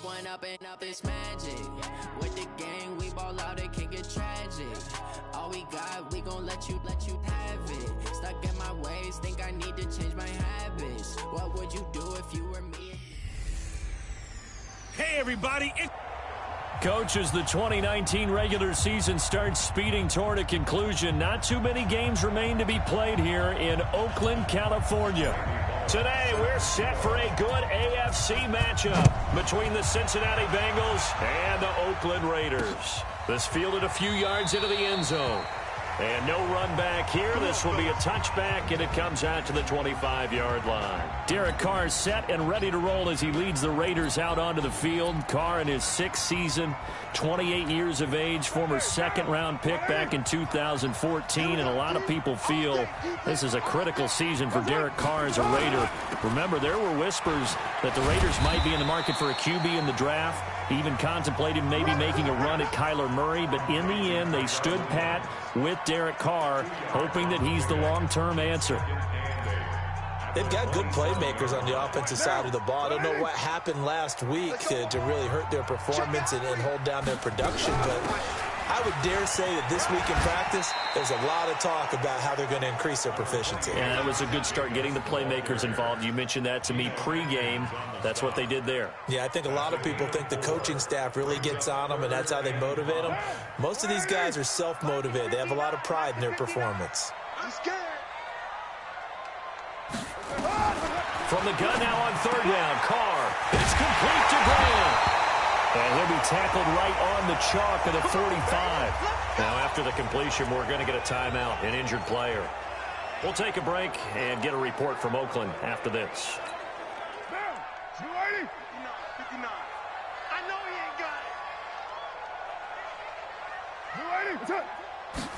One up and up is magic. With the gang, we ball out, it can get tragic. All we got, we gon' let you have it. Stuck in my ways, think I need to change my habits. What would you do if you were me? Hey everybody, Coach, as the 2019 regular season starts speeding toward a conclusion, not too many games remain to be played here in Oakland, California. Today, we're set for a good AFC matchup between the Cincinnati Bengals and the Oakland Raiders. This fielded a few yards into the end zone. And no run back here. This will be a touchback, and it comes out to the 25-yard line. Derek Carr is set and ready to roll as he leads the Raiders out onto the field. Carr in his 6th season, 28 years of age, former second-round pick back in 2014, and a lot of people feel this is a critical season for Derek Carr as a Raider. Remember, there were whispers that the Raiders might be in the market for a QB in the draft. He even contemplated maybe making a run at Kyler Murray, but in the end, they stood pat with Derek Carr, hoping that he's the long-term answer. They've got good playmakers on the offensive side of the ball. I don't know what happened last week to really hurt their performance and hold down their production, but I would dare say that this week in practice, there's a lot of talk about how they're going to increase their proficiency. Yeah, that was a good start getting the playmakers involved. You mentioned that to me pregame. That's what they did there. Yeah, I think a lot of people think the coaching staff really gets on them, and that's how they motivate them. Most of these guys are self-motivated. They have a lot of pride in their performance. I'm scared. From the gun now on 3rd down, Carr. It's complete to Graham. And he'll be tackled right on the chalk of the 45. Now, after the completion, we're going to get a timeout, an injured player. We'll take a break and get a report from Oakland after this. 280? 59. I know he ain't got it. 280.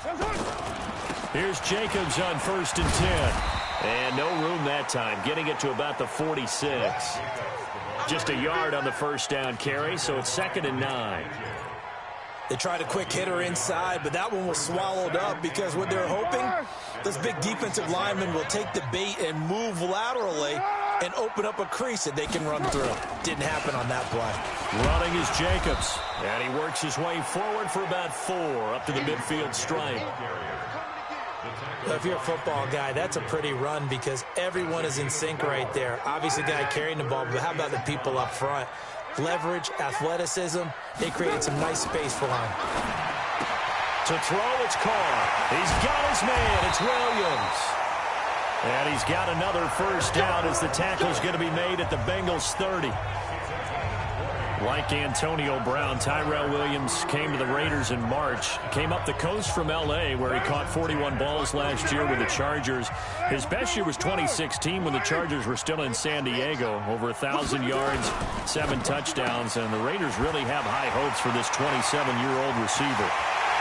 What's up? Here's Jacobs on 1st and 10. And no room that time, getting it to about the 46. Just a yard on the 1st down carry, so it's 2nd and 9. They tried a quick hitter inside, but that one was swallowed up because what they're hoping, this big defensive lineman will take the bait and move laterally and open up a crease that they can run through. Didn't happen on that play. Running is Jacobs, and he works his way forward for about 4 up to the midfield stripe. If you're a football guy, that's a pretty run because everyone is in sync right there. Obviously, the guy carrying the ball, but how about the people up front? Leverage, athleticism, they created some nice space for him. To throw, it's Carr. He's got his man. It's Williams. And he's got another 1st down as the tackle's going to be made at the Bengals 30. Like Antonio Brown, Tyrell Williams came to the Raiders in March. Came up the coast from L.A., where he caught 41 balls last year with the Chargers. His best year was 2016 when the Chargers were still in San Diego. Over 1,000 yards, 7 touchdowns, and the Raiders really have high hopes for this 27-year-old receiver.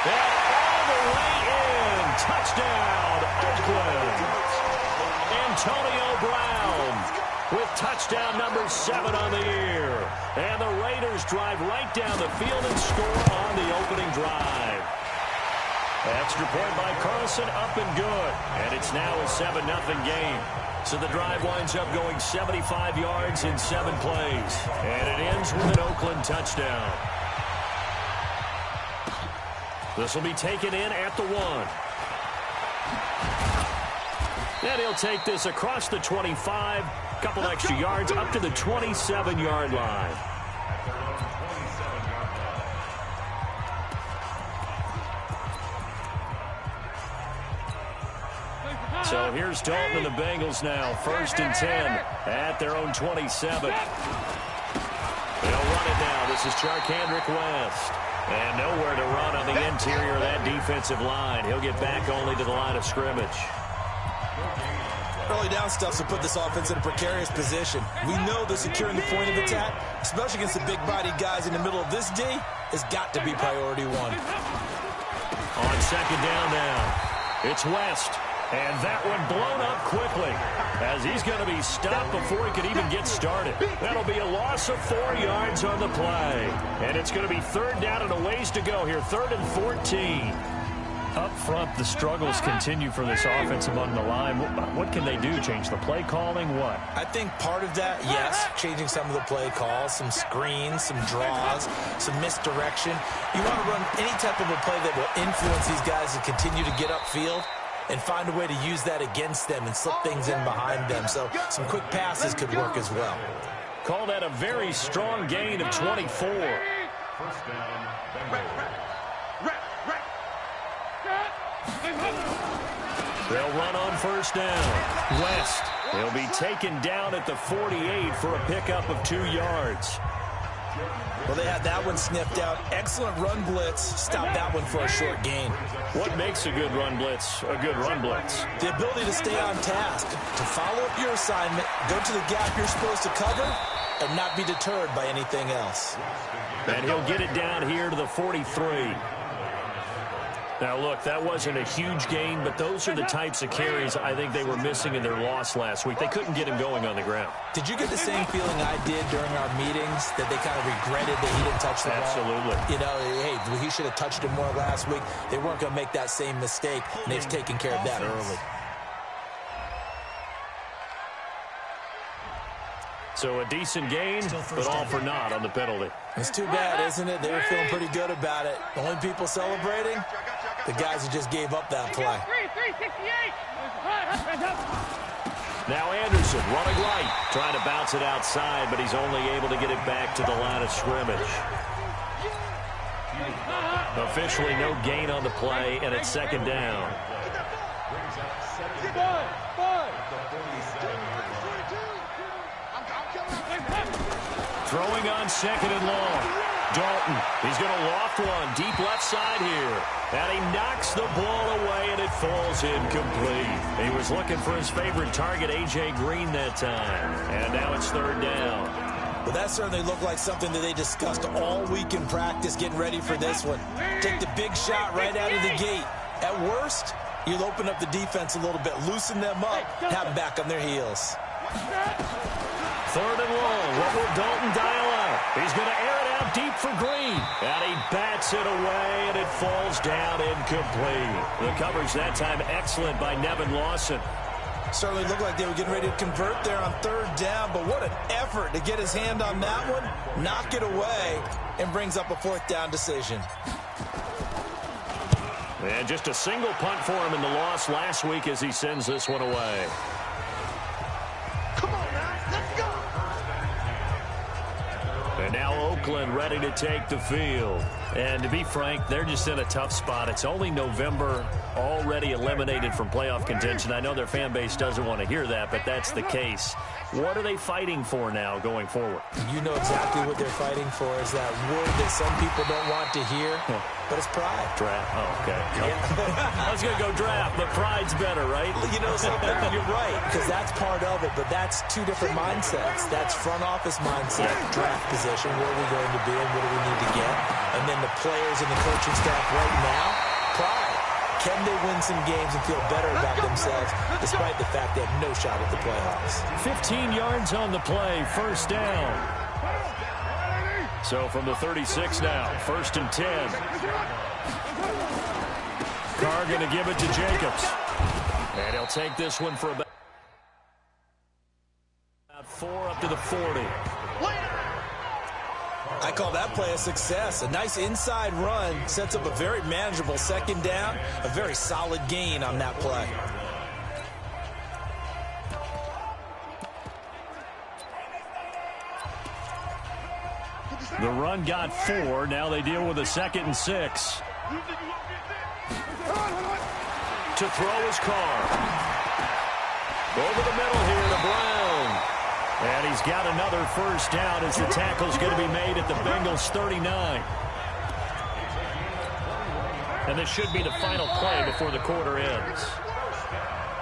And all the way in. Touchdown, Oakland. Antonio Brown with touchdown number 7 on the year. And the Raiders drive right down the field and score on the opening drive. Extra point by Carlson, up and good. And it's now a 7-0 game. So the drive winds up going 75 yards in 7 plays. And it ends with an Oakland touchdown. This will be taken in at the 1. And he'll take this across the 25. Couple extra yards up to the 27-yard line. So here's Dalton and the Bengals now. 1st and 10 at their own 27. They'll run it now. This is Charkandrick West. And nowhere to run on the interior of that defensive line. He'll get back only to the line of scrimmage. Early down stuff to put this offense in a precarious position. We know that securing the point of attack, especially against the big-bodied guys in the middle of this D, has got to be priority 1. On 2nd down now, it's West. And that one blown up quickly as he's going to be stopped before he could even get started. That'll be a loss of 4 yards on the play. And it's going to be 3rd down and a ways to go here. 3rd and 14. Up front, the struggles continue for this offense among the line. What can they do? Change the play calling? What? I think part of that, yes, changing some of the play calls, some screens, some draws, some misdirection. You want to run any type of a play that will influence these guys to continue to get upfield and find a way to use that against them and slip things in behind them. So some quick passes could work as well. Call that a very strong gain of 24. They'll run on first down. West, he'll be taken down at the 48 for a pickup of 2 yards. Well, they had that one sniffed out. Excellent run blitz. Stop that one for a short gain. What makes a good run blitz a good run blitz? The ability to stay on task, to follow up your assignment, go to the gap you're supposed to cover, and not be deterred by anything else. And he'll get it down here to the 43. Now, look, that wasn't a huge gain, but those are the types of carries I think they were missing in their loss last week. They couldn't get him going on the ground. Did you get the same feeling I did during our meetings, that they kind of regretted that he didn't touch the ball? Absolutely. You know, hey, he should have touched it more last week. They weren't going to make that same mistake, and they've taken care of that early. So a decent gain, but all for naught on the penalty. It's too bad, isn't it? They were feeling pretty good about it. The only people celebrating, the guys who just gave up that play. Now Anderson running right, trying to bounce it outside, but he's only able to get it back to the line of scrimmage. Officially no gain on the play, and it's second down. Throwing on second and long. Dalton, he's going to loft one deep left side here. And he knocks the ball away, and it falls incomplete. He was looking for his favorite target, A.J. Green, that time. And now it's third down. Well, that certainly looked like something that they discussed all week in practice, getting ready for this one. Take the big shot right out of the gate. At worst, you'll open up the defense a little bit, loosen them up, have them back on their heels. Third and long. What will Dalton dial up? He's going to air it out deep for Green. And he bats it away, and it falls down incomplete. The coverage that time excellent by Nevin Lawson. Certainly looked like they were getting ready to convert there on third down, but what an effort to get his hand on that one, knock it away, and brings up a fourth down decision. And just a single punt for him in the loss last week as he sends this one away. And now Oakland ready to take the field. And to be frank, they're just in a tough spot. It's only November, already eliminated from playoff contention. I know their fan base doesn't want to hear that, but that's the case. What are they fighting for now going forward? You know exactly what they're fighting for is that word that some people don't want to hear, but it's pride. Draft. Oh, okay. I was going to go draft, but pride's better, right? You know something? You're right, because that's part of it, but that's two different mindsets. That's front office mindset, draft position, where are we going to be and what do we need to get? And then the players and the coaching staff right now, pride. Can they win some games and feel better about themselves despite the fact they have no shot at the playoffs? 15 yards on the play, first down. So from the 36 now, first and 10. Carr going to give it to Jacobs. And he'll take this one for about 4 up to the 40. I call that play a success. A nice inside run sets up a very manageable second down, a very solid gain on that play. The run got 4. Now they deal with a 2nd and 6. To throw is Carr. Over the middle here to Brown. And he's got another first down as the tackle's going to be made at the Bengals 39. And this should be the final play before the quarter ends.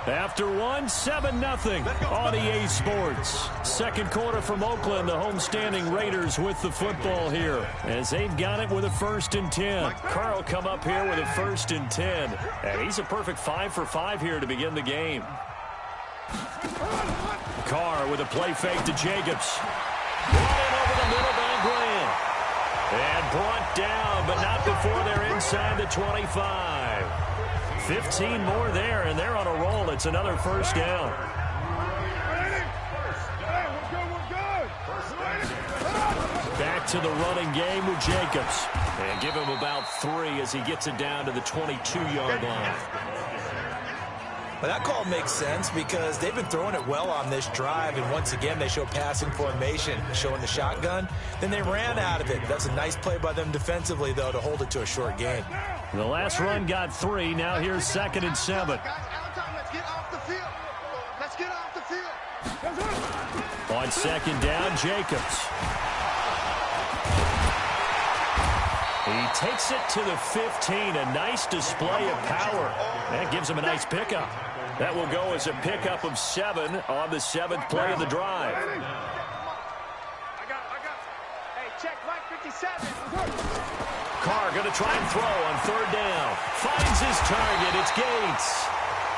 After one, 7-0 on EA Sports. Second quarter from Oakland, the homestanding Raiders with the football here as they've got it with a 1st and 10. Carr will come up here with a 1st and 10. And he's a perfect 5 for 5 here to begin the game. Carr with a play fake to Jacobs. Brought in over the middle by Graham. And brought down, but not before they're inside the 25. 15 more there, and they're on a roll. It's another first down. Back to the running game with Jacobs. And give him about 3 as he gets it down to the 22-yard line. Well, that call makes sense because they've been throwing it well on this drive, and once again they show passing formation, showing the shotgun. Then they ran out of it. That's a nice play by them defensively, though, to hold it to a short gain. The last run got 3. Now here's 2nd and 7. Let's get off the field. Let's get off the field. On 2nd down, Jacobs. He takes it to the 15. A nice display of power. That gives him a nice pickup. That will go as a pickup of 7 on the 7th play of the drive. I got. Hey, check Mike 57. Carr going to try and throw on 3rd down. Finds his target. It's Gates.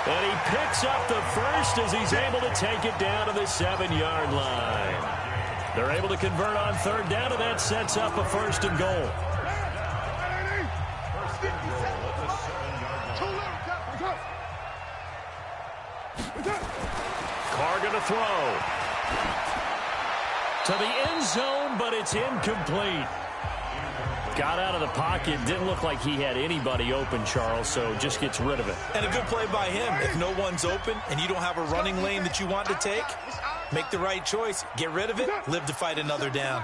And he picks up the first as he's able to take it down to the 7-yard line. They're able to convert on 3rd down, and that sets up a 1st and goal. Carr going to throw to the end zone, but it's incomplete. Got out of the pocket. Didn't look like he had anybody open, Charles, so just gets rid of it. And a good play by him. If no one's open and you don't have a running lane that you want to take, make the right choice. Get rid of it. Live to fight another down.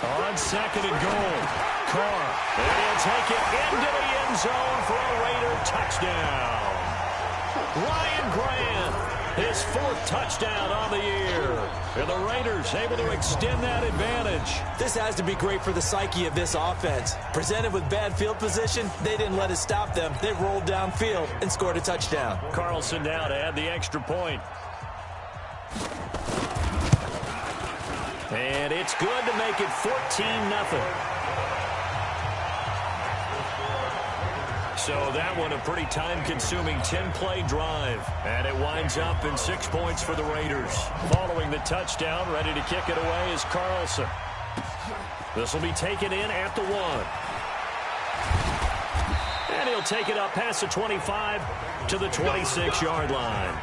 On 2nd and goal, Carr. And he'll take it into the end zone for a Raider touchdown. Ryan Grant, his 4th touchdown on the year. And the Raiders able to extend that advantage. This has to be great for the psyche of this offense. Presented with bad field position, they didn't let it stop them. They rolled downfield and scored a touchdown. Carlson now to add the extra point. And it's good to make it 14-0. So that one a pretty time-consuming 10-play drive. And it winds up in 6 points for the Raiders. Following the touchdown, ready to kick it away is Carlson. This will be taken in at the 1. And he'll take it up past the 25 to the 26-yard line.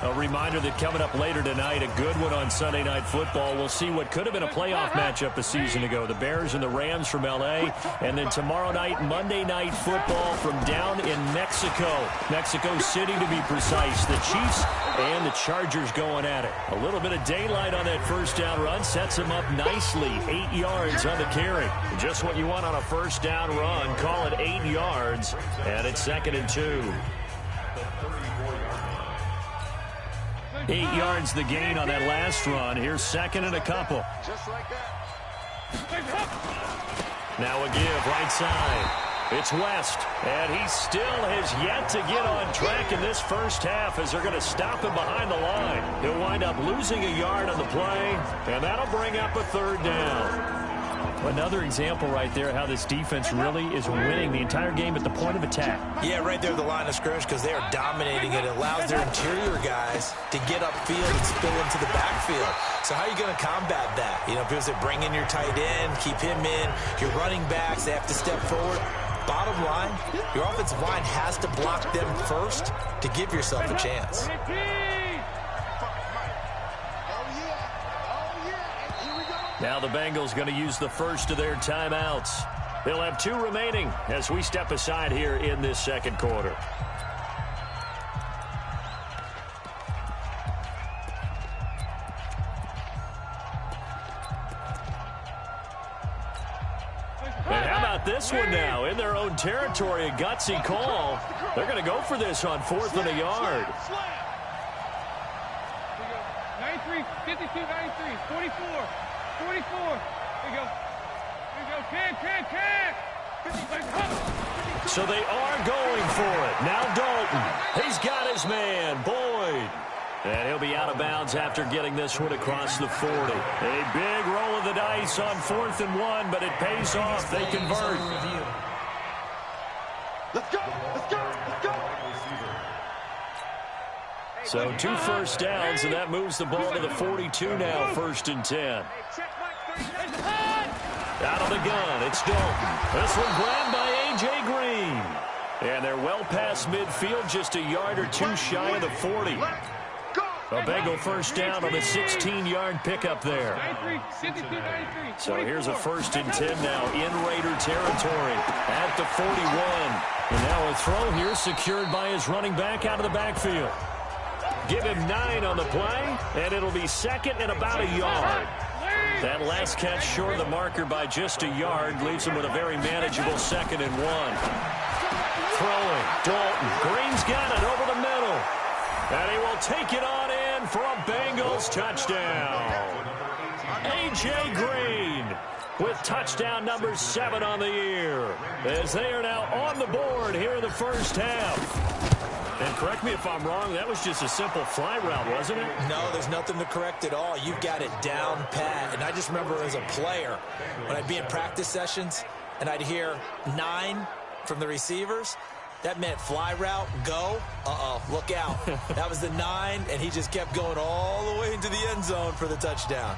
A reminder that coming up later tonight, a good one on Sunday Night Football. We'll see what could have been a playoff matchup a season ago. The Bears and the Rams from L.A. And then tomorrow night, Monday Night Football from down in Mexico. Mexico City, to be precise. The Chiefs and the Chargers going at it. A little bit of daylight on that first down run. Sets them up nicely. 8 yards on the carry. Just what you want on a first down run. Call it 8 yards. And it's 2nd and 2. 8 yards the gain on that last run. Here's 2nd and a couple. Just like that. Now a give right side. It's West, and he still has yet to get on track in this first half as they're going to stop him behind the line. He'll wind up losing a yard on the play, and that'll bring up a 3rd down. Another example right there how this defense really is winning the entire game at the point of attack. Yeah, right there at the line of scrimmage because they are dominating it. It allows their interior guys to get upfield and spill into the backfield. So how are you going to combat that? You know, because they bring in your tight end, keep him in. Your running backs, they have to step forward. Bottom line, your offensive line has to block them first to give yourself a chance. Now the Bengals going to use the first of their timeouts. They'll have 2 remaining as we step aside here in this second quarter. And how about this one now? In their own territory, a gutsy call. They're going to go for this on 4th and a yard. 93, 52, 93, 44. 44. Here we go. 10. So they are going for it. Now Dalton. He's got his man, Boyd. And he'll be out of bounds after getting this one across the 40. A big roll of the dice on 4th and 1, but it pays off. They convert. Let's go. So 2 first downs, and that moves the ball to the 42 now, 1st and 10. Out of the gun, it's Dalton. This one grabbed by A.J. Green. And they're well past midfield, just a yard or two shy of the 40. A Bengal first down on a 16-yard pickup there. So here's a 1st and 10 now in Raider territory at the 41. And now a throw here secured by his running back out of the backfield. Give him 9 on the play, and it'll be second and about a yard. That last catch short of the marker by just a yard leaves him with a very manageable 2nd and 1. Throwing, Dalton. Green's got it over the middle. And he will take it on in for a Bengals touchdown. A.J. Green with touchdown number 7 on the year, as they are now on the board here in the first half. And correct me if I'm wrong, that was just a simple fly route, wasn't it? No, there's nothing to correct at all. You've got it down pat. And I just remember as a player, when I'd be in practice sessions and I'd hear 9 from the receivers, that meant fly route, go, look out. That was the 9, and he just kept going all the way into the end zone for the touchdown.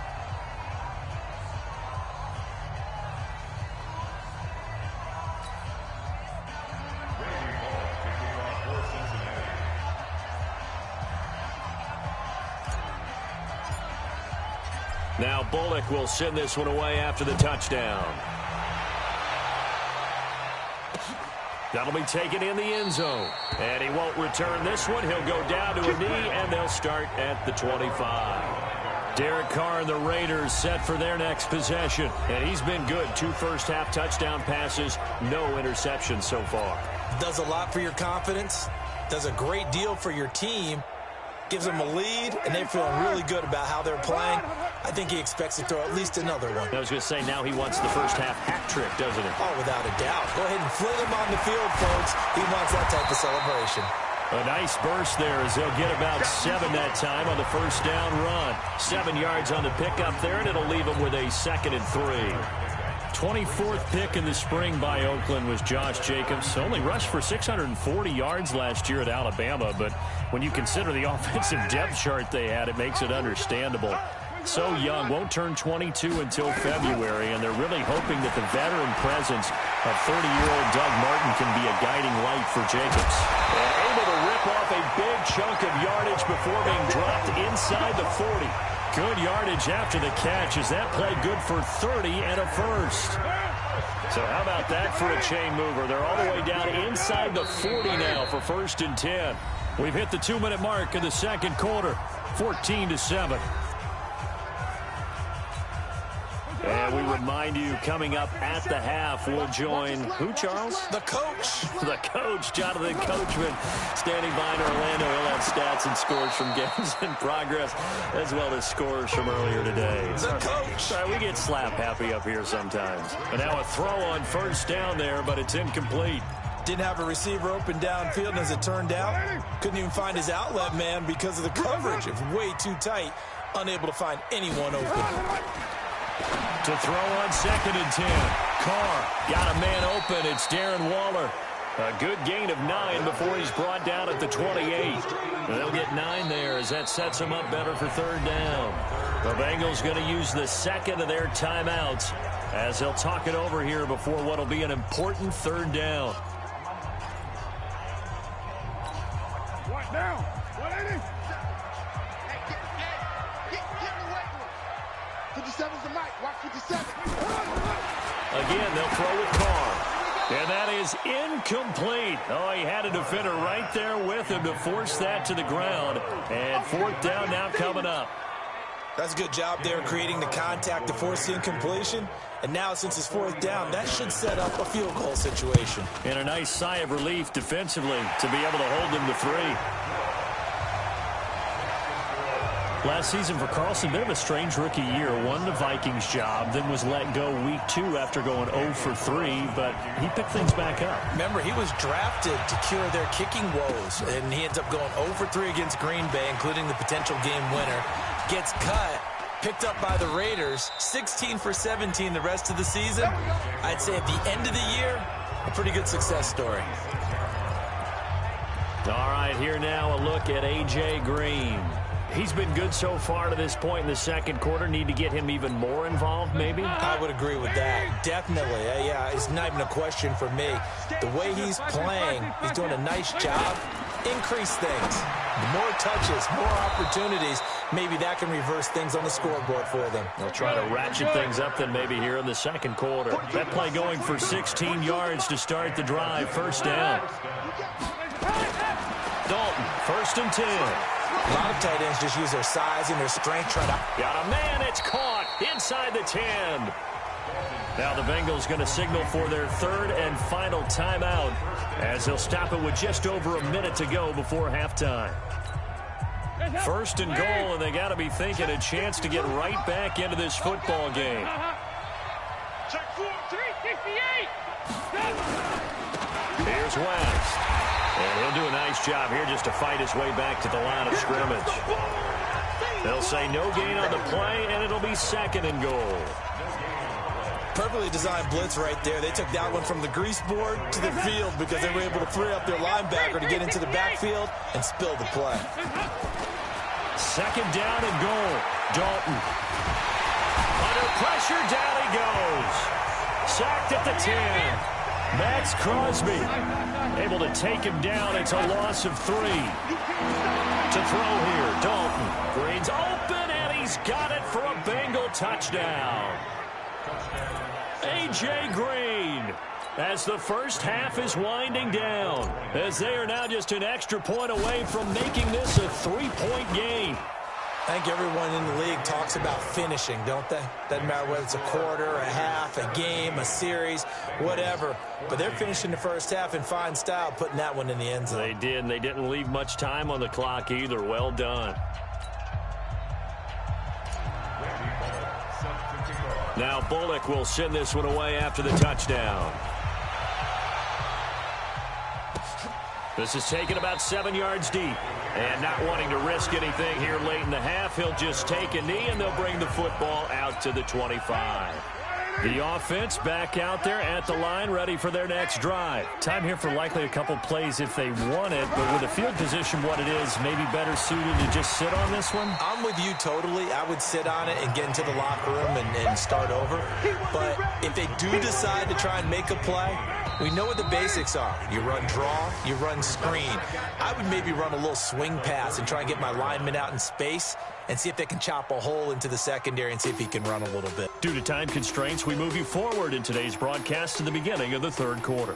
Now Bullock will send this one away after the touchdown. That'll be taken in the end zone. And he won't return this one. He'll go down to a knee, and they'll start at the 25. Derek Carr and the Raiders set for their next possession. And he's been good. 2 first-half touchdown passes, no interceptions so far. Does a lot for your confidence. Does a great deal for your team. Gives them a lead, and they're feeling really good about how they're playing. I think he expects to throw at least another one. I was going to say, now he wants the first-half hat trick, doesn't he? Oh, without a doubt. Go ahead and fling him on the field, folks. He wants that type of celebration. A nice burst there as they'll get about 7 that time on the first down run. 7 yards on the pickup there, and it'll leave them with a 2nd and 3. 24th pick in the spring by Oakland was Josh Jacobs. Only rushed for 640 yards last year at Alabama, but when you consider the offensive depth chart they had, it makes it understandable. So young, won't turn 22 until February, and they're really hoping that the veteran presence of 30-year-old Doug Martin can be a guiding light for Jacobs. And able to rip off a big chunk of yardage before being dropped inside the 40. Good yardage after the catch as that played good for 30 and a first. So how about that for a chain mover? They're all the way down inside the 40 now for 1st and 10. We've hit the 2-minute mark in the second quarter, 14-7. And we remind you, coming up at the half, we'll join who, Charles? The coach. The coach, Jonathan Coachman, standing by in Orlando. He'll have stats and scores from games in progress, as well as scores from earlier today. The coach. Sorry, we get slap happy up here sometimes. And now a throw on first down there, but it's incomplete. Didn't have a receiver open downfield, and as it turned out, couldn't even find his outlet man because of the coverage. It was way too tight, unable to find anyone open. To throw on 2nd and 10. Carr got a man open. It's Darren Waller. A good gain of 9 before he's brought down at the 28. They'll get 9 there as that sets them up better for 3rd down. The Bengals going to use the 2nd of their timeouts as they'll talk it over here before what will be an important 3rd down. What down? What is it? 57's the mic. Watch 57. Again, they'll throw with Carr. And that is incomplete. Oh, he had a defender right there with him to force that to the ground. And 4th down now coming up. That's a good job there creating the contact to force the incompletion. And now since it's 4th down, that should set up a field goal situation. And a nice sigh of relief defensively to be able to hold them to 3. Last season for Carlson, bit of a strange rookie year. Won the Vikings job, then was let go week 2 after going 0 for 3, but he picked things back up. Remember, he was drafted to cure their kicking woes, and he ends up going 0 for 3 against Green Bay, including the potential game winner. Gets cut, picked up by the Raiders, 16 for 17 the rest of the season. I'd say at the end of the year, a pretty good success story. All right, here now a look at A.J. Green. He's been good so far to this point in the second quarter. Need to get him even more involved, maybe? I would agree with that. Definitely. Yeah, it's not even a question for me. The way he's playing, he's doing a nice job. Increase things. More touches, more opportunities. Maybe that can reverse things on the scoreboard for them. They'll try to ratchet things up then maybe here in the second quarter. That play going for 16 yards to start the drive. First down. Dalton, 1st and 10. A lot of tight ends just use their size and their strength. Got a man. It's caught inside the 10. Now the Bengals going to signal for their 3rd and final timeout as they'll stop it with just over a minute to go before halftime. 1st and goal, and they got to be thinking a chance to get right back into this football game. Here's West. And he'll do a nice job here just to fight his way back to the line of scrimmage. They'll say no gain on the play, and it'll be 2nd and goal. Perfectly designed blitz right there. They took that one from the grease board to the field because they were able to free up their linebacker to get into the backfield and spill the play. 2nd down and goal. Dalton. Under pressure, down he goes. Sacked at the 10. Max Crosby able to take him down. It's a loss of 3. To throw here, Dalton. Green's open, and he's got it for a Bengal touchdown. A.J. Green, as the first half is winding down, as they are now just an extra point away from making this a 3-point game. I think everyone in the league talks about finishing, don't they? Doesn't matter whether it's a quarter, a half, a game, a series, whatever. But they're finishing the first half in fine style, putting that one in the end zone. They did, and they didn't leave much time on the clock either. Well done. Now Bullock will send this one away after the touchdown. This is taken about 7 yards deep. And not wanting to risk anything here late in the half, he'll just take a knee, and they'll bring the football out to the 25. The offense back out there at the line, ready for their next drive. Time here for likely a couple plays if they want it, but with the field position what it is, maybe better suited to just sit on this one? I'm with you totally. I would sit on it and get into the locker room and start over. But if they do decide to try and make a play, we know what the basics are. You run draw, you run screen. I would maybe run a little swing pass and try and get my lineman out in space and see if they can chop a hole into the secondary and see if he can run a little bit. Due to time constraints, we move you forward in today's broadcast to the beginning of the 3rd quarter.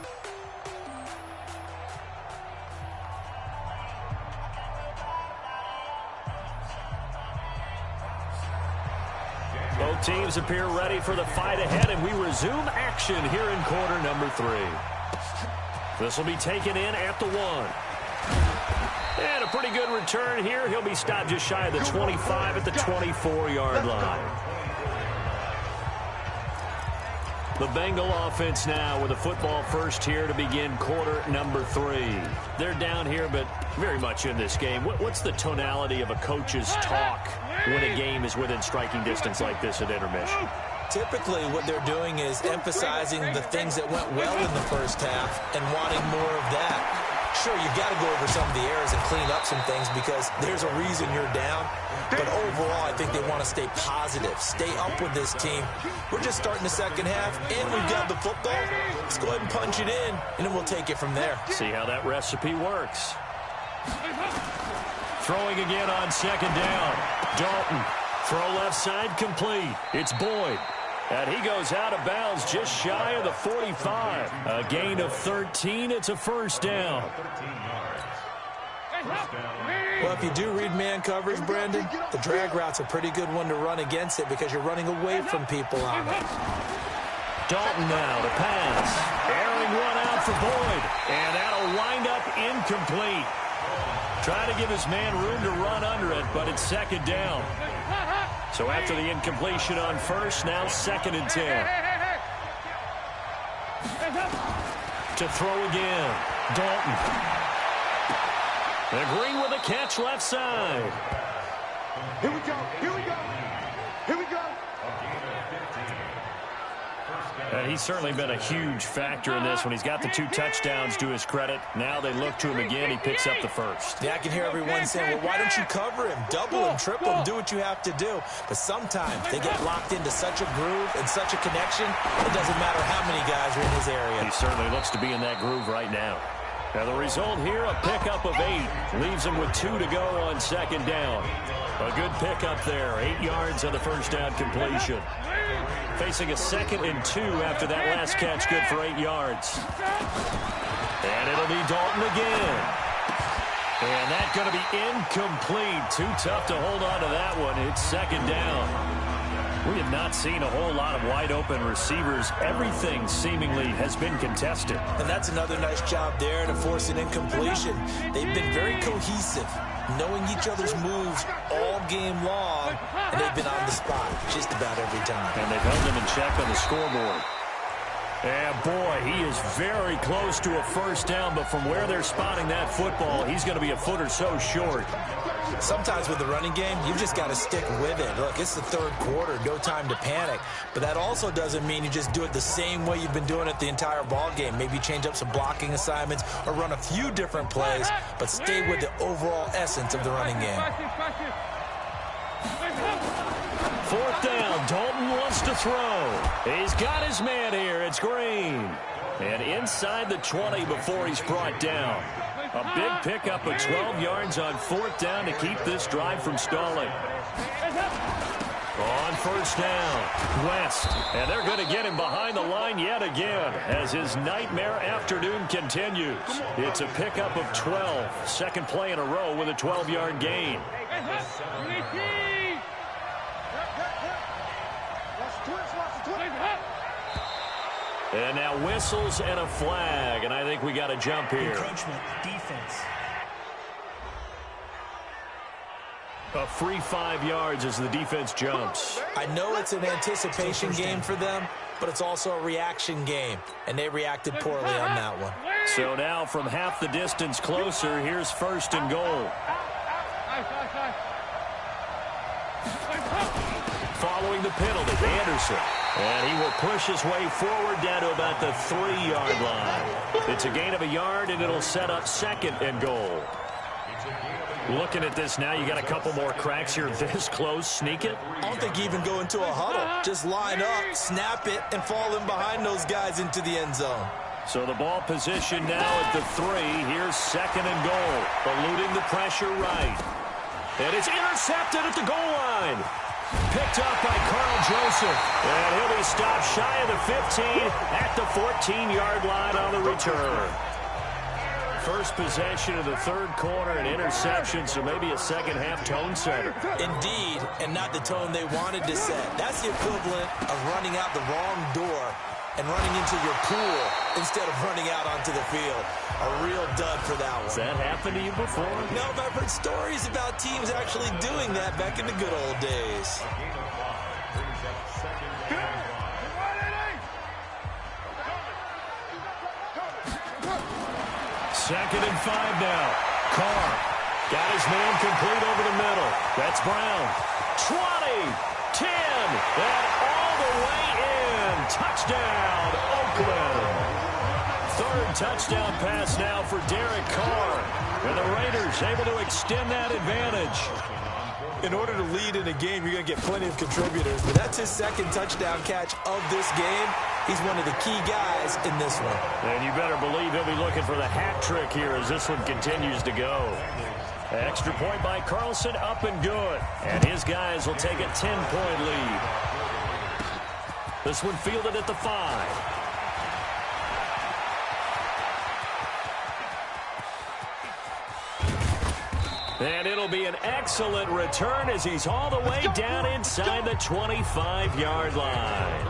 Both teams appear ready for the fight ahead, and we resume action here in quarter number 3. This will be taken in at the 1. And a pretty good return here. He'll be stopped just shy of the 25 at the 24-yard line. The Bengal offense now with a football first here to begin quarter number 3. They're down here, but very much in this game. What's the tonality of a coach's talk when a game is within striking distance like this at intermission? Typically, what they're doing is emphasizing the things that went well in the first half and wanting more of that. Sure, you got to go over some of the errors and clean up some things because there's a reason you're down. But overall, I think they want to stay positive, stay up with this team. We're just starting the second half, and we've got the football. Let's go ahead and punch it in, and then we'll take it from there. See how that recipe works. Throwing again on 2nd down. Dalton, throw left side complete. It's Boyd. And he goes out of bounds just shy of the 45. A gain of 13. It's a first down. Well, if you do read man coverage, Brandon, the drag route's a pretty good one to run against it because you're running away from people on it. Dalton now to pass. Airing one out for Boyd. And that'll wind up incomplete. Trying to give his man room to run under it, but it's 2nd down. So after the incompletion on first, now 2nd and 10. To throw again. Dalton. And Green with a catch left side. Here we go. Here we go. Here we go. And he's certainly been a huge factor in this when he's got the 2 touchdowns to his credit. Now they look to him again. He picks up the first. Yeah, I can hear everyone saying, well, why don't you cover him? Double him, triple him, do what you have to do. But sometimes they get locked into such a groove and such a connection, it doesn't matter how many guys are in his area. He certainly looks to be in that groove right now. Now the result here, a pickup of 8. Leaves him with 2 to go on second down. A good pickup there. 8 yards on the first down completion. Facing a 2nd and 2 after that last catch, good for 8 yards. And it'll be Dalton again. And that's going to be incomplete. Too tough to hold on to that one. It's second down. We have not seen a whole lot of wide-open receivers. Everything seemingly has been contested. And that's another nice job there to force an incompletion. They've been very cohesive, knowing each other's moves all game long, and they've been on the spot just about every time. And they've held them in check on the scoreboard. And, boy, he is very close to a first down, but from where they're spotting that football, he's going to be a foot or so short. Sometimes with the running game, you've just got to stick with it. Look, it's the third quarter, no time to panic. But that also doesn't mean you just do it the same way you've been doing it the entire ball game. Maybe change up some blocking assignments or run a few different plays, but stay with the overall essence of the running game. Fourth down, Dalton wants to throw. He's got his man here. It's Green. And inside the 20 before he's brought down. A big pickup of 12 yards on fourth down to keep this drive from stalling. On first down, West. And they're going to get him behind the line yet again as his nightmare afternoon continues. It's a pickup of 12. Second play in a row with a 12-yard gain. And now whistles and a flag, and I think we got a jump here. Encroachment, defense. A free 5 yards as the defense jumps. I know it's an anticipation game for them, but it's also a reaction game, and they reacted poorly on that one. So now from half the distance closer, here's first and goal. Following the penalty, Anderson. And he will push his way forward down to about the 3-yard line. It's a gain of a yard, and it'll set up second and goal. Looking at this now, you got a couple more cracks here this close. Sneak it? I don't think you even go into a huddle. Just line up, snap it, and fall in behind those guys into the end zone. So the ball position now at the 3. Here's second and goal. Eluding the pressure right. And it's intercepted at the goal line. Picked up by Carl Joseph. And he'll be stopped shy of the 15 at the 14-yard line on the return. First possession of the third quarter, an interception, so maybe a second-half tone setter. Indeed, and not the tone they wanted to set. That's the equivalent of running out the wrong door and running into your pool instead of running out onto the field. A real dud for that one. Has that happened to you before? No, but I've heard stories about teams actually doing that back in the good old days. Second and 5 now. Carr got his man complete over the middle. That's Brown. 20, 10, and all the way in. Touchdown, Oakland. Third touchdown pass now for Derek Carr. And the Raiders able to extend that advantage. In order to lead in a game, you're going to get plenty of contributors, but that's his second touchdown catch of this game. He's one of the key guys in this one. And you better believe he'll be looking for the hat trick here as this one continues to go. Extra point by Carlson, up and good. And his guys will take a 10-point lead. This one fielded at the 5. And it'll be an excellent return as he's all the way down inside the 25-yard line.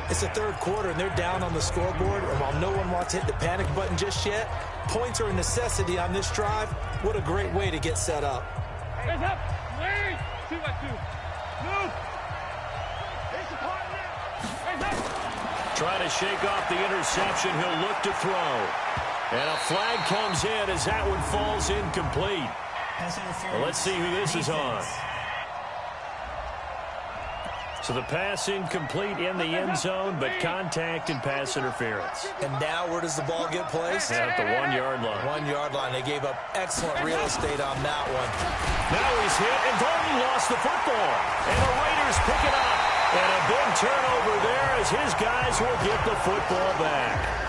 It's the third quarter, and they're down on the scoreboard. And while no one wants to hit the panic button just yet, points are a necessity on this drive. What a great way to get set up. Hands up. 2-2. Move. Trying to shake off the interception. He'll look to throw. And a flag comes in as that one falls incomplete. Well, let's see who this is on. So the pass incomplete in the end zone, but contact and pass interference. And now where does the ball get placed? At the 1-yard line. 1-yard line. They gave up excellent real estate on that one. Now he's hit, and Dalton lost the football. And the Raiders pick it up. And a big turnover there as his guys will get the football back.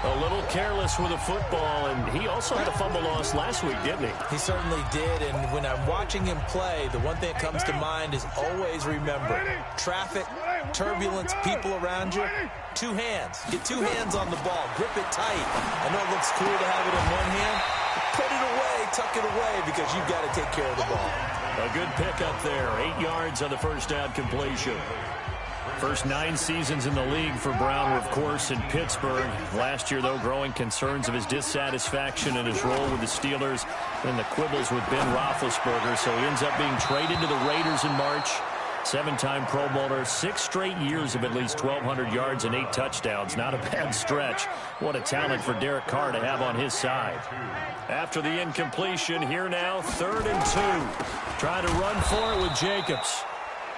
A little careless with the football, and he also had a fumble loss last week, didn't he? He certainly did, and when I'm watching him play, the one thing that comes to mind is always remember, traffic, turbulence, people around you, 2 hands. Get 2 hands on the ball. Grip it tight. I know it looks cool to have it in one hand. Put it away, tuck it away, because you've got to take care of the ball. A good pickup there. 8 yards on the first down completion. First 9 seasons in the league for Brown were, of course, in Pittsburgh. Last year, though, growing concerns of his dissatisfaction in his role with the Steelers and the quibbles with Ben Roethlisberger. So he ends up being traded to the Raiders in March. 7-time Pro Bowler, 6 straight years of at least 1,200 yards and 8 touchdowns. Not a bad stretch. What a talent for Derek Carr to have on his side. After the incompletion, here now, 3rd and 2. Trying to run for it with Jacobs.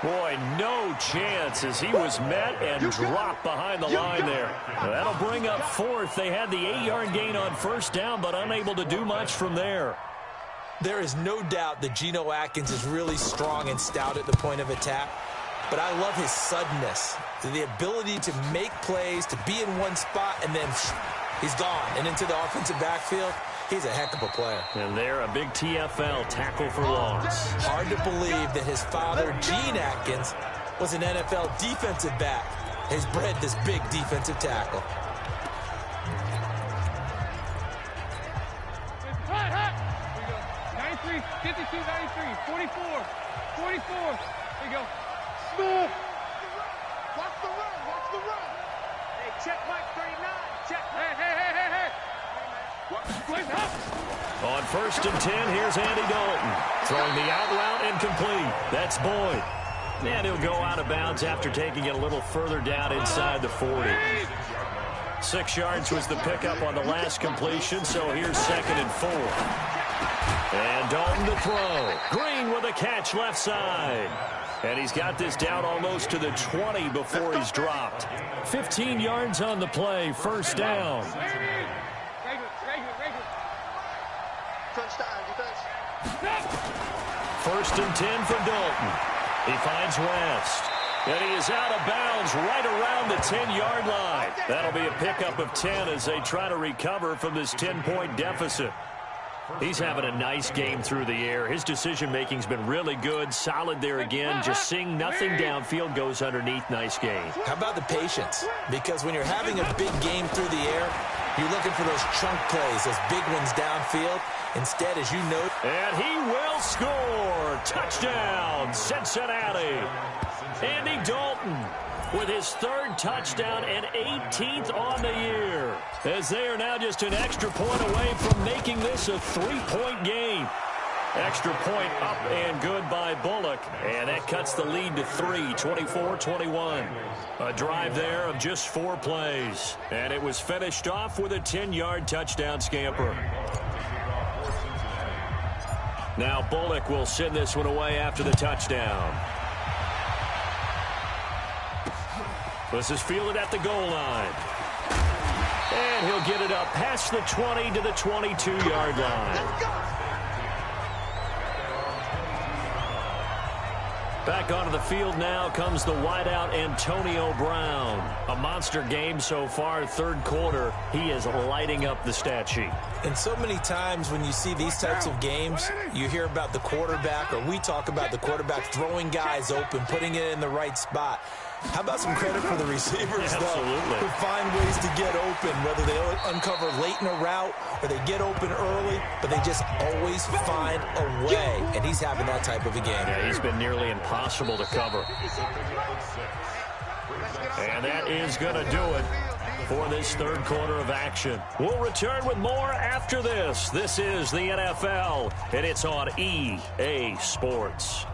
Boy, no chance as he was met and dropped behind the line there. That'll bring up 4th. They had the 8-yard gain on first down, but unable to do much from there. There is no doubt that Geno Atkins is really strong and stout at the point of attack, but I love his suddenness, the ability to make plays, to be in one spot, and then he's gone and into the offensive backfield. He's a heck of a player. And there, a big TFL, tackle for loss. Hard to believe that his father, Gene Atkins, was an NFL defensive back. Has bred this big defensive tackle. Hot, hot. Here we go. 93, 52, 93, 44, 44. Here we go. Smooth. Watch the run. Watch the run. Hey, check Mike 39. Check. Hey. On 1st and 10, here's Andy Dalton. Throwing the out route and complete. That's Boyd. And he'll go out of bounds after taking it a little further down inside the 40. 6 yards was the pickup on the last completion, so here's 2nd and 4. And Dalton to throw. Green with a catch left side. And he's got this down almost to the 20 before he's dropped. 15 yards on the play, first down. First and 10 for Dalton. He finds West. And he is out of bounds right around the 10-yard line. That'll be a pickup of 10 as they try to recover from this 10-point deficit. He's having a nice game through the air. His decision-making's been really good. Solid there again. Just seeing nothing downfield goes underneath. Nice game. How about the patience? Because when you're having a big game through the air, you're looking for those chunk plays, those big ones downfield. Instead, as you note... And he will score. Touchdown, Cincinnati. Andy Dalton with his 3rd touchdown and 18th on the year, as they are now just an extra point away from making this a 3-point game. Extra point up and good by Bullock, and that cuts the lead to 3, 24-21. A drive there of just 4 plays, and it was finished off with a 10-yard touchdown scamper. Now Bullock will send this one away after the touchdown. This is fielded at the goal line. And he'll get it up past the 20 to the 22-yard line. Back onto the field now comes the wideout Antonio Brown. A monster game so far, 3rd quarter. He is lighting up the stat sheet. And so many times when you see these types of games, you hear about the quarterback, or we talk about the quarterback throwing guys open, putting it in the right spot. How about some credit for the receivers, though, who find ways to get open, whether they uncover late in a route or they get open early, but they just always find a way, and he's having that type of a game. Yeah, he's been nearly impossible to cover. And that is going to do it for this 3rd quarter of action. We'll return with more after this. This is the NFL, and it's on EA Sports.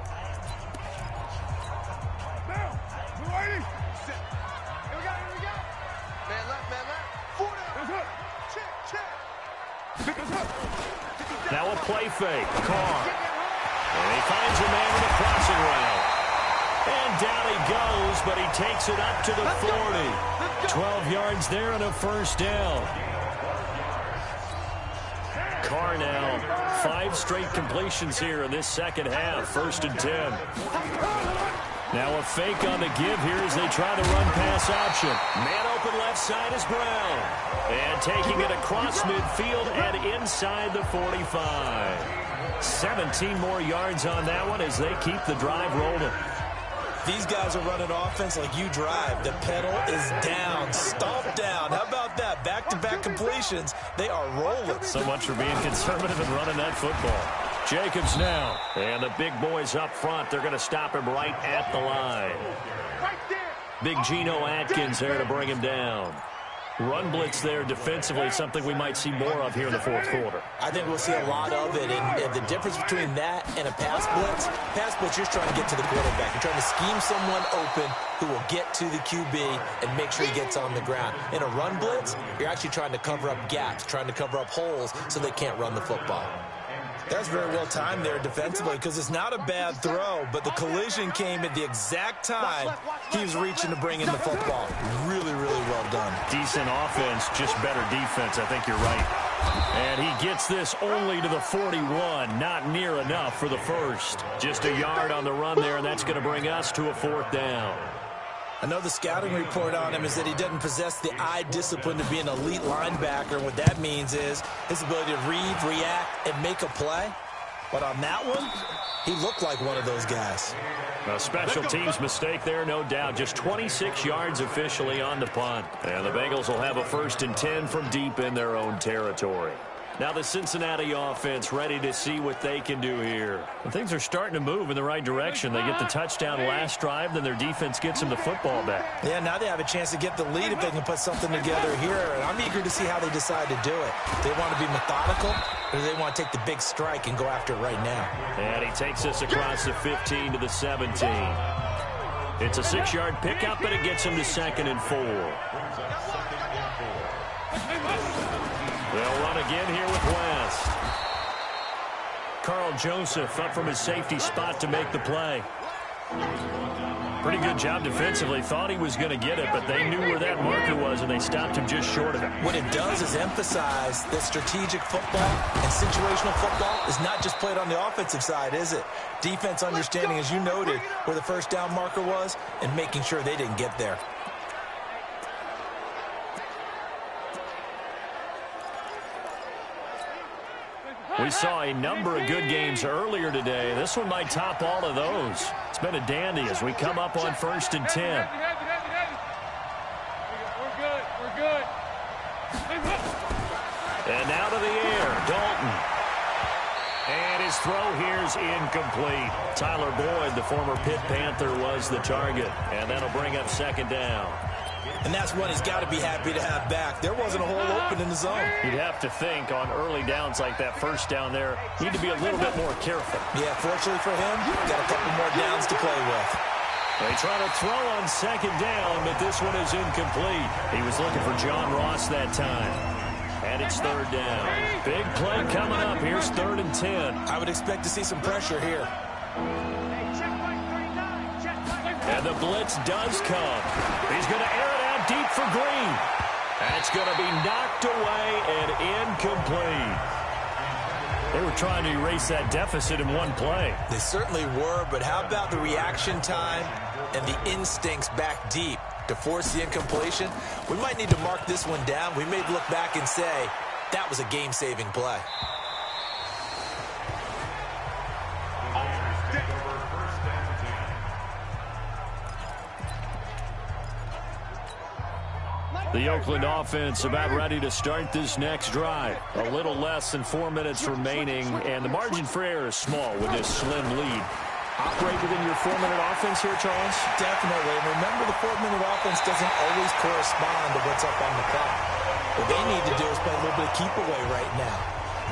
Now a play fake. Carr. And he finds a man with a crossing route. And down he goes, but he takes it up to the 40. 12 yards there and a first down. Carr now, 5 straight completions here in this second half. 1st and 10. Now a fake on the give here as they try the run-pass option. Man open left side is Brown. And taking it across midfield and inside the 45. 17 more yards on that one as they keep the drive rolling. These guys are running offense like you drive. The pedal is down, stomped down. How about that? Back-to-back completions. They are rolling. So much for being conservative and running that football. Jacobs now. And the big boys up front. They're going to stop him right at the line. Big Geno Atkins there to bring him down. Run blitz there defensively, something we might see more of here in the fourth quarter. I think we'll see a lot of it, and the difference between that and a pass blitz, you're trying to get to the quarterback. You're trying to scheme someone open who will get to the QB and make sure he gets on the ground. In a run blitz, you're actually trying to cover up gaps, trying to cover up holes so they can't run the football. That's very well timed there defensively because it's not a bad throw, but the collision came at the exact time he was reaching to bring in the football. Really, really well done. Decent offense, just better defense. I think you're right. And he gets this only to the 41. Not near enough for the first. Just a yard on the run there, and that's going to bring us to a 4th down. I know the scouting report on him is that he doesn't possess the eye discipline to be an elite linebacker. What that means is his ability to read, react, and make a play. But on that one, he looked like one of those guys. A special teams mistake there, no doubt. Just 26 yards officially on the punt. And the Bengals will have a 1st and 10 from deep in their own territory. Now the Cincinnati offense ready to see what they can do here. And things are starting to move in the right direction. They get the touchdown last drive, then their defense gets them the football back. Yeah, now they have a chance to get the lead if they can put something together here. And I'm eager to see how they decide to do it. They want to be methodical, or do they want to take the big strike and go after it right now? And he takes us across the 15 to the 17. It's a 6-yard pickup, but it gets him to 2nd and 4. They'll run again here with West. Carl Joseph up from his safety spot to make the play. Pretty good job defensively. Thought he was going to get it, but they knew where that marker was, and they stopped him just short of it. What it does is emphasize that strategic football and situational football is not just played on the offensive side, is it? Defense understanding, as you noted, where the first down marker was and making sure they didn't get there. We saw a number of good games earlier today. This one might top all of those. It's been a dandy as we come up on 1st and 10. We're good. We're good. And now to the air, Dalton. And his throw here is incomplete. Tyler Boyd, the former Pitt Panther, was the target. And that'll bring up 2nd down. And that's one he's got to be happy to have back. There wasn't a hole open in the zone. You'd have to think on early downs like that, first down there, need to be a little bit more careful. Yeah, fortunately for him, got a couple more downs to play with. They try to throw on 2nd down, but this one is incomplete. He was looking for John Ross that time. And it's 3rd down. Big play coming up. Here's 3rd and 10. I would expect to see some pressure here. And the blitz does come. He's going to air it out deep for Green. That's going to be knocked away and incomplete. They were trying to erase that deficit in one play. They certainly were, but how about the reaction time and the instincts back deep to force the incompletion? We might need to mark this one down. We may look back and say, that was a game-saving play. The Oakland offense about ready to start this next drive. A little less than 4 minutes remaining, and the margin for error is small with this slim lead. Operate within your 4-minute offense here, Charles? Definitely. And remember, the 4-minute offense doesn't always correspond to what's up on the clock. What they need to do is play a little bit of keep away right now.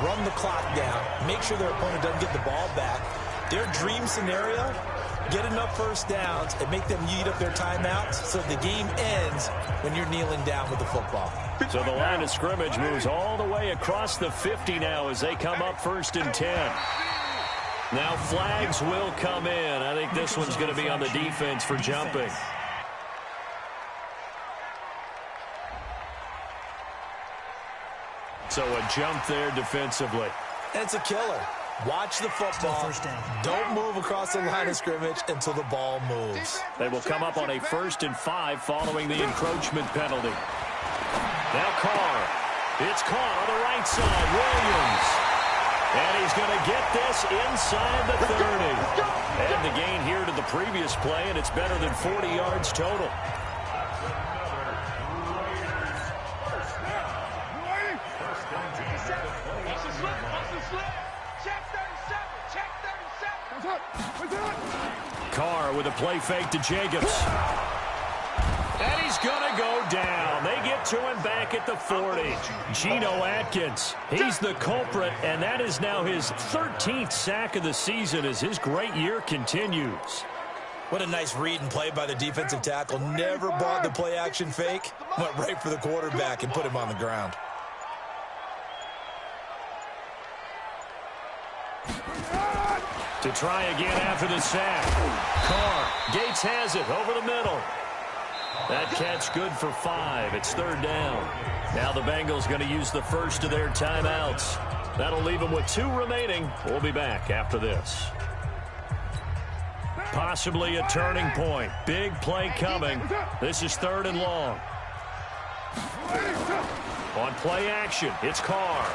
Run the clock down. Make sure their opponent doesn't get the ball back. Their dream scenario, get enough first downs and make them eat up their timeouts so the game ends when you're kneeling down with the football. So the line of scrimmage moves all the way across the 50 now as they come up 1st and 10. Now flags will come in. I think this one's going to be on the defense for jumping. So a jump there defensively. It's a killer. Watch the football. Don't move across the line of scrimmage until the ball moves. They will come up on a 1st and 5 following the encroachment penalty. Now Carr. It's caught on the right side. Williams. And he's going to get this inside the 30. And the gain here to the previous play, and it's better than 40 yards total. Carr with a play fake to Jacobs. And he's going to go down. They get to him back at the 40. Geno Atkins, he's the culprit, and that is now his 13th sack of the season as his great year continues. What a nice read and play by the defensive tackle. Never bought the play-action fake. Went right for the quarterback and put him on the ground. To try again after the sack. Carr. Gates has it over the middle. That catch good for 5. It's 3rd down. Now the Bengals going to use the first of their timeouts. That'll leave them with 2 remaining. We'll be back after this. Possibly a turning point. Big play coming. This is 3rd and long. On play action, it's Carr.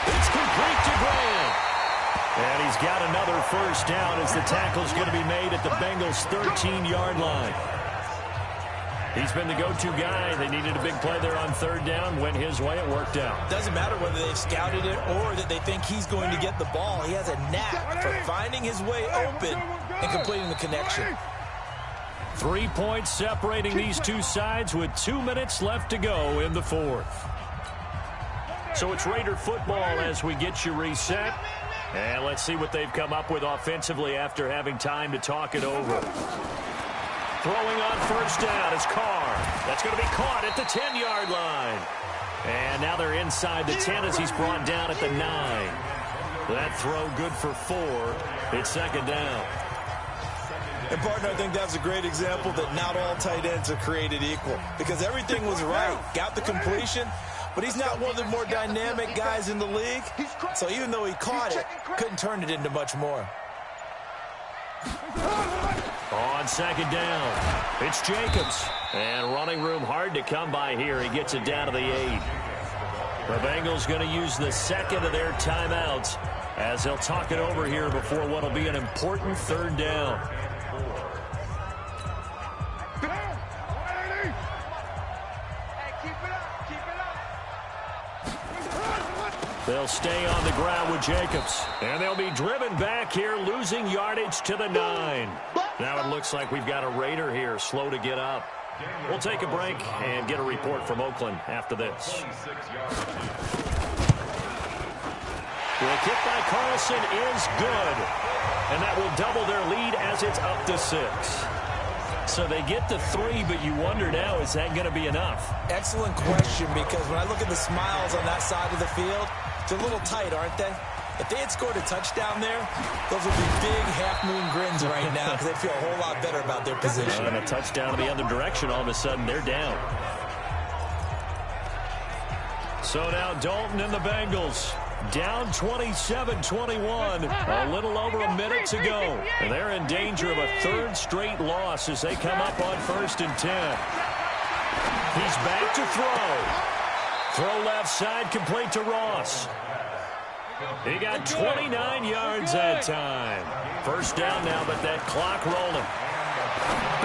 It's complete to Graham. And he's got another first down as the tackle's going to be made at the Bengals' 13-yard line. He's been the go-to guy. They needed a big play there on 3rd down. Went his way. It worked out. Doesn't matter whether they've scouted it or that they think he's going to get the ball. He has a knack for finding his way open and completing the connection. 3 points separating these two sides with 2 minutes left to go in the 4th. So it's Raider football as we get you reset. And let's see what they've come up with offensively after having time to talk it over. Throwing on first down is Carr. That's going to be caught at the 10-yard line. And now they're inside the 10 as he's brought down at the 9. That throw good for 4. It's 2nd down. And, partner, I think that's a great example that not all tight ends are created equal. Because everything was right. Got the completion. But he's not one of the more dynamic guys in the league. So even though he caught it, couldn't turn it into much more. On 2nd down, it's Jacobs. And running room hard to come by here. He gets it down to the 8. The Bengals going to use the 2nd of their timeouts as they'll talk it over here before what will be an important 3rd down. They'll stay on the ground with Jacobs. And they'll be driven back here, losing yardage to the 9. Now it looks like we've got a Raider here, slow to get up. We'll take a break and get a report from Oakland after this. The kick by Carlson is good. And that will double their lead as it's up to 6. So they get to 3, but you wonder now, is that going to be enough? Excellent question, because when I look at the smiles on that side of the field, they're a little tight, aren't they? If they had scored a touchdown there, those would be big half-moon grins right now because they feel a whole lot better about their position. And a touchdown in the other direction, all of a sudden they're down. So now Dalton and the Bengals down 27-21, a little over a minute to go. And they're in danger of a 3rd straight loss as they come up on 1st and 10. He's back to throw. Throw left side, complete to Ross. He got 29 yards that time. First down now, but that clock rolling.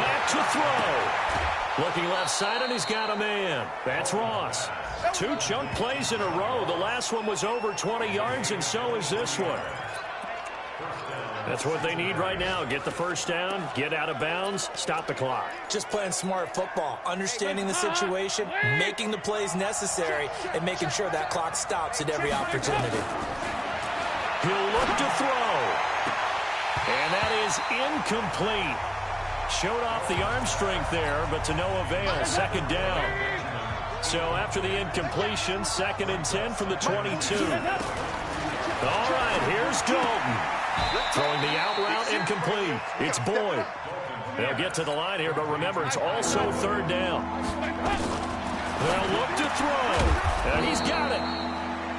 Back to throw. Looking left side, and he's got a man. That's Ross. 2 chunk plays in a row. The last one was over 20 yards, and so is this one. That's what they need right now. Get the first down, get out of bounds, stop the clock. Just playing smart football, understanding the situation, making the plays necessary, and making sure that clock stops at every opportunity. He'll look to throw. And that is incomplete. Showed off the arm strength there, but to no avail. 2nd down. So after the incompletion, 2nd and 10 from the 22. All right, here's Dalton. Throwing the out route incomplete. It's Boyd. They'll get to the line here, but remember, it's also third down. They'll look to throw, and he's got it.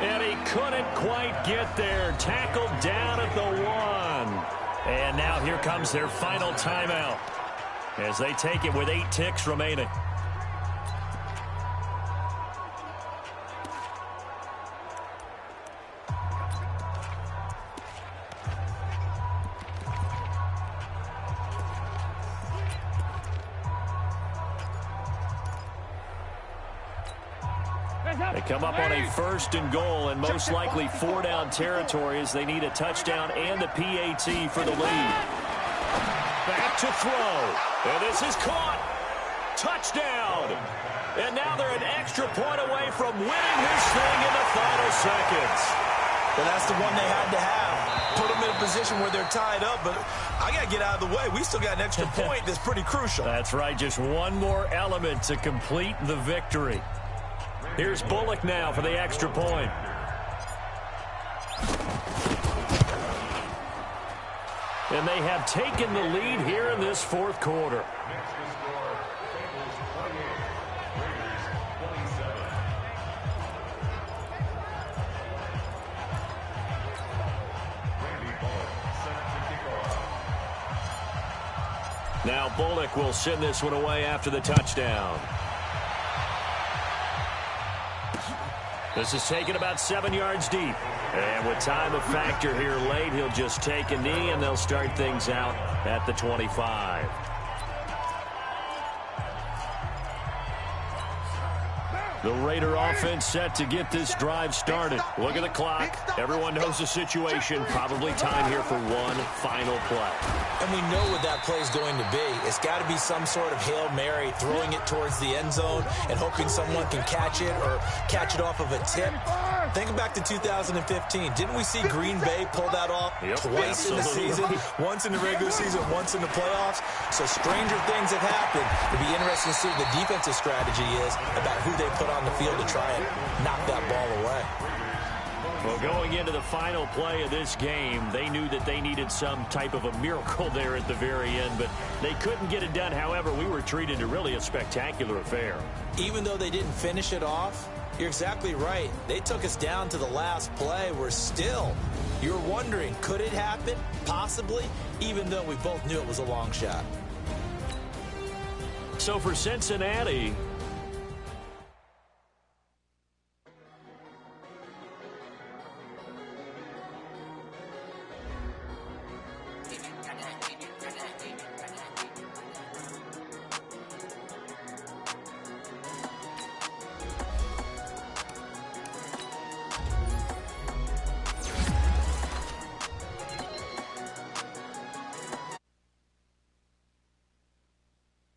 And he couldn't quite get there. Tackled down at the 1. And now here comes their final timeout as they take it with 8 ticks remaining. They come up on a 1st and goal and most likely 4-down territory as they need a touchdown and a PAT for the lead. Back to throw. And this is caught. Touchdown. And now they're an extra point away from winning this thing in the final seconds. Well, that's the one they had to have. Put them in a position where they're tied up, but I got to get out of the way. We still got an extra point that's pretty crucial. That's right. Just one more element to complete the victory. Here's Bullock now for the extra point. And they have taken the lead here in this 4th quarter. Now Bullock will send this one away after the touchdown. This is taken about 7 yards deep. And with time a factor here late, he'll just take a knee, and they'll start things out at the 25. The Raider offense set to get this drive started. Look at the clock. Everyone knows the situation. Probably time here for one final play. And we know what that play is going to be. It's got to be some sort of Hail Mary, throwing it towards the end zone and hoping someone can catch it or catch it off of a tip. Think back to 2015. Didn't we see Green Bay pull that off twice in the season? Once in the regular season, once in the playoffs. So stranger things have happened. It'll be interesting to see what the defensive strategy is about who they put on the field to try and knock that ball away. Well, going into the final play of this game, they knew that they needed some type of a miracle there at the very end, but they couldn't get it done. However, we were treated to really a spectacular affair. Even though they didn't finish it off, you're exactly right. They took us down to the last play. We're still, you're wondering, could it happen? Possibly, even though we both knew it was a long shot. So for Cincinnati,